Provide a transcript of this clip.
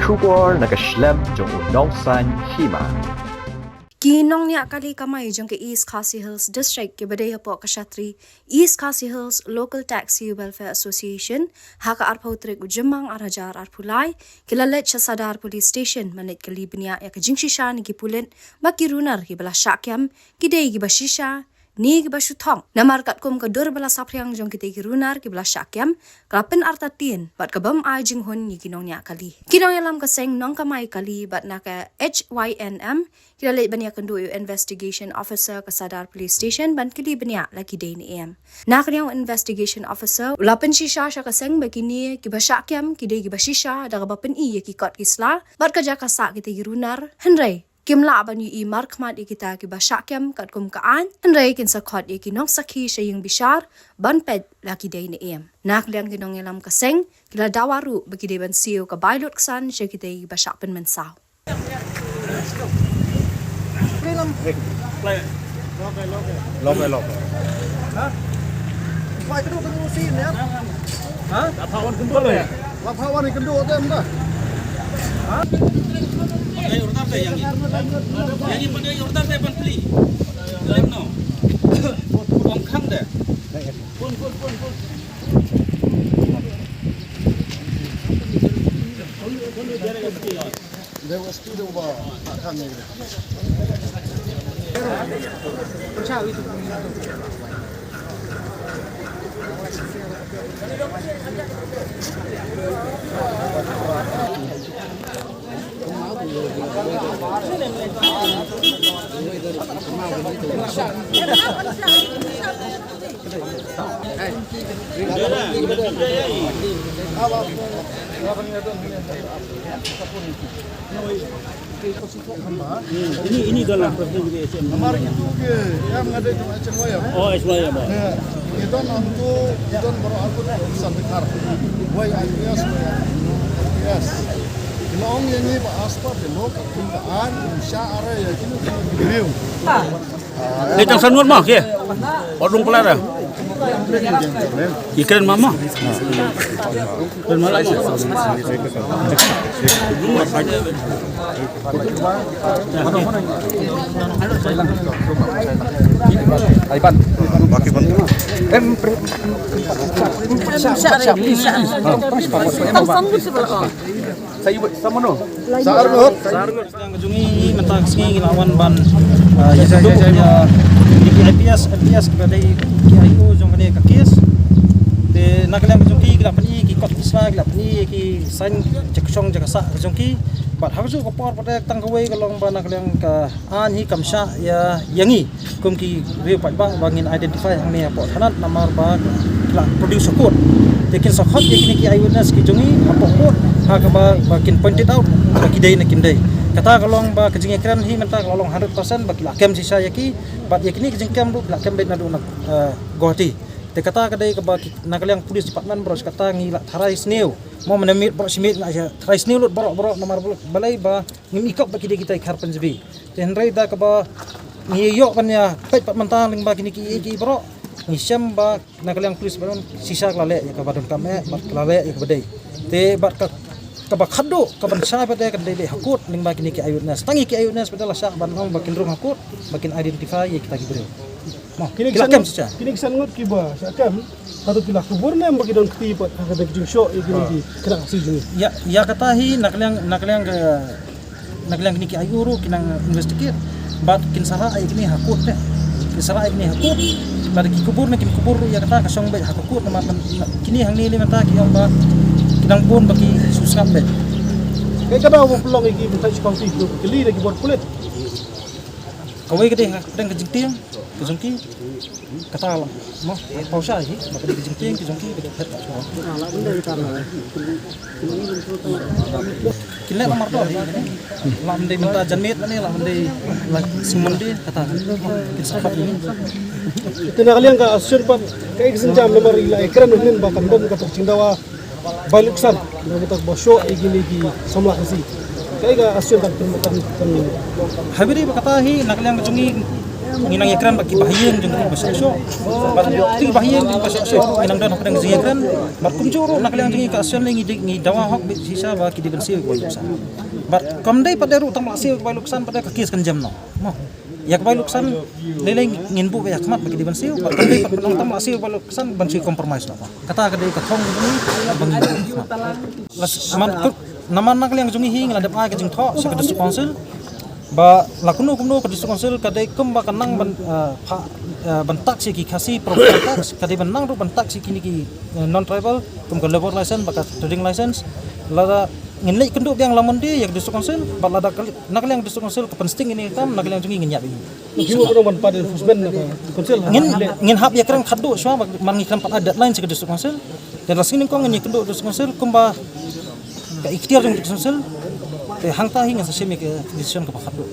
Syukur nakaslem jong unong san hima. Kinong niya kali kamay jong ke East Khasi Hills District ke badai po kasatri East Khasi Hills Local Taxi Welfare Association haka arpautrik ujemang arajar arpulai kilalet sadar police station manit kalibnya ya ke jingshisha ni kipulen makirunar ki bala syakyam kidei ki bashisha ni ki basutong namarkat kum ke dur bala sapriang jong kidei ki runar ki bala syakyam krapen artatin bat kabam ai jinghun ni kinong niya kali kinong yalam kaseng nong kamay kali bat naka HYNM kilalit banya kendu investigation officer ke sadar police station ban kili banya lagi day ni em nakriang investigation officer ulapen shisha sha kaseng begini ki basyakyam ki day ki bashisha daga bapen I ki kot kisla bat ka jaka sa ki runar henry kimla ban yu I markmat kita ki basyakyam kat kum kaan henry kin sakot ki nong sakhi shaying bishar ban ped lagi day ni em nakliang kinong yalam kaseng kila dawaru bagi day ban siu ka bailot ksan sha ki day basyapen mensaw Log. Hah? Why kedua scene ya? Hah? Lapawan kendua ya? Lapawan ni kendua tu dah. Hah? Ay urtar deh yang ini pada urtar deh pan beli. Lem no. Ong khang deh. Pun. Dewa speed over khang ni. Percawi itu. Ini dalam presiden juga SM. Kemarin itu ke yang ada di HMY. Oh, SY ya, Pak. Itu untuk itu baru aku sampai kar. Boy IPS. Long yang ni Pak Aspar demo ketinggaan syara ya kini video. Ni tang sanur mah ke? Odung pelara. Ikan mama. Dan malah. Aipan. Baki ban. Saya sama no. Sargot. Sedang kejungi mentak singi lawan ban. Ya IPS kepada KIO jong kene kakis. De nakaliam kejungi kila pani ki kot iswa kila pani ki sign jeksong jekasa kejungi. Bat harus ko por pada tangkawai kalong ban nakaliam ka an hi kamsha ya yangi kum ki we pat ba bangin identify hang ni apa thanat namar ba kila produce code. Tekin sakhot yakini ki eyewitness ki jungi apa code ha ka ba bakin pointed out bagi day nakin day kata kalong ba kejing ekran hi mentak lolong 100% bagi lakem sisa yaki bat yakini kejing kam du lakem bet nadu nak gohati te kata kadai ka ba nakaliang police department bros kata ngila tharai sneu mo menamit bro simit na tharai sneu lut bro nomor balai ba ngim ikop bagi kita ikhar panjbi te henrai da ka ba ngiyok panya pet pat mentang ling ba kini ki bro ngisam ba nakaliang police baron sisa klale ya ka badon kame bat klale ya ka badai te bat ka kabak khaddo kaban sa pada kan dele hakut ning ba kini ki eyewitness tangi ki eyewitness pada lasak ban ong bakin rum hakut bakin identify kita gibre mah kini kisan ngot ki ba sakam patut pila kubur na bagi don kti pat kada jing show igini kena si jing ya kata hi nakliang kini ki ayuru kinang investigate bat kin sara ay kini hakut ne kin sara ay kini hakut pada ki kubur na kin kubur ya kata kasong ba hakut na kini hang ni mata ki ong ba nang pun bagi susah bet. Kaya kada mo pelong iki bentai county tu keli lagi buat kulit. Kawai gede kadang kejengting, kejengki kata lah, mah pausa lagi, maka kejengting, kejengki gede het tak semua. Lah benda di sana. Kini nomor tu lah benda minta janmit ni lah benda semundi kata kisah ini. Itu nak kalian ka asur pat kaya kesenjam nomor ila ekran unin bahkan bom kata cingdawa baluksan kita bosho igini gi samla kasi kaya ga asur tak permukaan habiri berkata hi nakaliang kejungi nginang ekran bagi bahayan jeng bahasa Osho bat ti bahayan jeng bahasa Osho nginang dan hokdang jeng ekran bat kumjuro nak lang jeng ka asion lengi ngi dawa hok be sisa ba ki dibensi ko luksan bat kamdai pada ru tang lasi ko luksan pada ka kis kan jam no mo yak ba luksan leleng ngin bu ya khmat bagi dibensi bat kamdai pat penang tang lasi ko luksan bansi compromise no kata ka dei ka thong ni bangi las man naman nak lang jeng hi ngadap ai ka jeng tho sa ka council ba lakunu kumno ka district council kadai kumba kanang bantak si ki khasi property tax kadai banang ru bantak si kini ki non tribal kum ka labor license baka trading license lada nginlei kenduk yang lamun dia yak district council ba lada nak yang district council ka pensting ini kam nak yang jungi nginyap ini Kiwa ko naman pa din husband na council. ngin hab ya krang khadu swa man ngi kam pat deadline si district council dan lasing kong ngi kenduk district council kumba ka ikhtiar jung district council hang ta hinga sa semi ke decision ka khadu